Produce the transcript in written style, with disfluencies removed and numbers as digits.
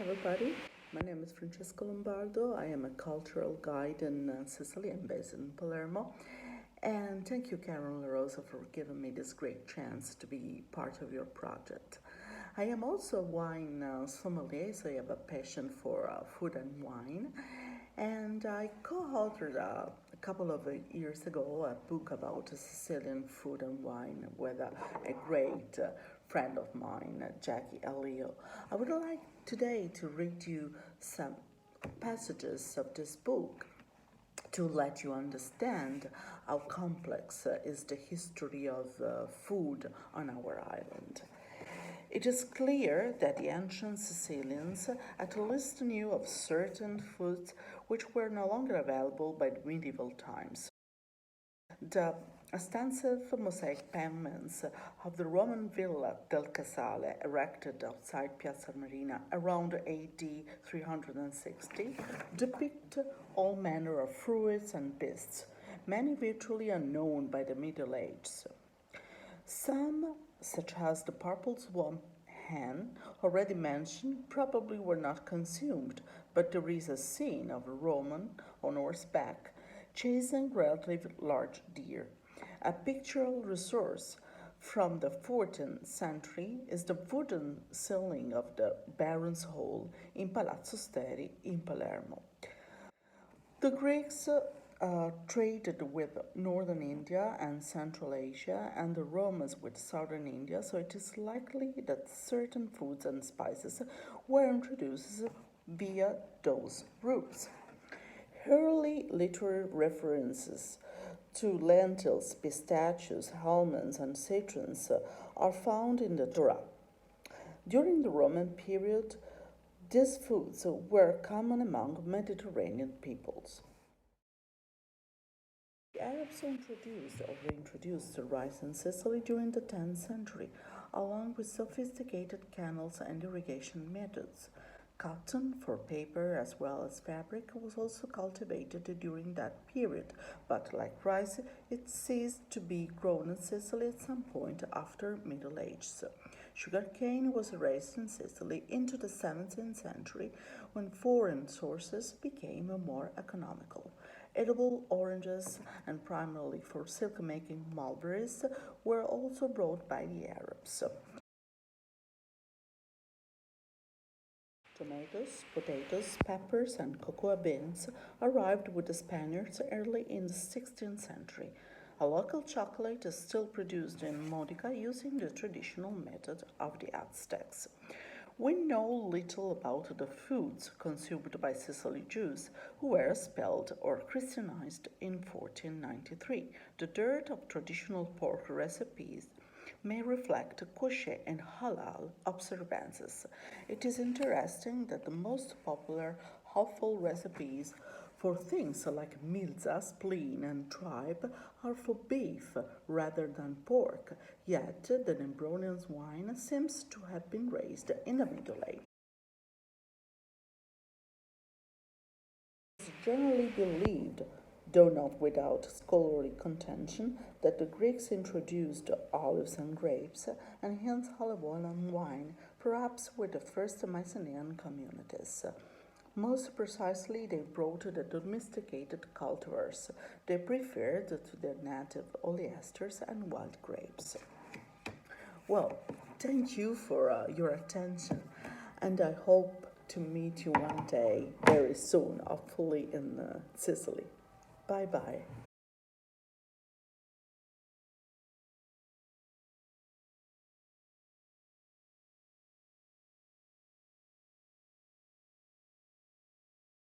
everybody. My name is Francesca Lombardo. I am a cultural guide in Sicily. I'm based in Palermo. And thank you, Karen LaRosa, for giving me this great chance to be part of your project. I am also a wine sommelier, so I have a passion for food and wine. And I co-authored a couple of years ago a book about Sicilian food and wine with a great friend of mine, Jackie Alio. I would like today to read you some passages of this book to let you understand how complex is the history of food on our island. It is clear that the ancient Sicilians at least knew of certain foods which were no longer available by the medieval times. The extensive mosaic pavements of the Roman Villa del Casale, erected outside Piazza Marina around AD 360, depict all manner of fruits and beasts, many virtually unknown by the Middle Ages. Some, such as the purple swan hen already mentioned, probably were not consumed, but there is a scene of a Roman on horseback chasing relatively large deer. A pictorial resource from the 14th century is the wooden ceiling of the Baron's Hall in Palazzo Steri in Palermo. The Greeks traded with northern India and Central Asia, and the Romans with southern India, so it is likely that certain foods and spices were introduced via those routes. Early literary references to lentils, pistachios, almonds, and citrons are found in the Torah. During the Roman period, these foods were common among Mediterranean peoples. The Arabs introduced or reintroduced rice in Sicily during the 10th century, along with sophisticated canals and irrigation methods. Cotton for paper as well as fabric was also cultivated during that period, but like rice, it ceased to be grown in Sicily at some point after Middle Ages. Sugarcane was raised in Sicily into the 17th century when foreign sources became more economical. Edible oranges and primarily for silk making mulberries were also brought by the Arabs. Tomatoes, potatoes, peppers, and cocoa beans arrived with the Spaniards early in the 16th century. A local chocolate is still produced in Modica using the traditional method of the Aztecs. We know little about the foods consumed by Sicily Jews who were expelled or Christianized in 1493. The dearth of traditional pork recipes may reflect kosher and halal observances. It is interesting that the most popular halal recipes for things like milza, spleen, and tripe are for beef rather than pork, yet the Nebronian swine seems to have been raised in the Middle Ages. It is generally believed, though not without scholarly contention, that the Greeks introduced olives and grapes, and hence olive oil and wine, perhaps with the first Mycenaean communities. Most precisely, they brought the domesticated cultivars they preferred to their native oysters and wild grapes. Well, thank you for your attention, and I hope to meet you one day very soon, hopefully in Sicily. Bye bye.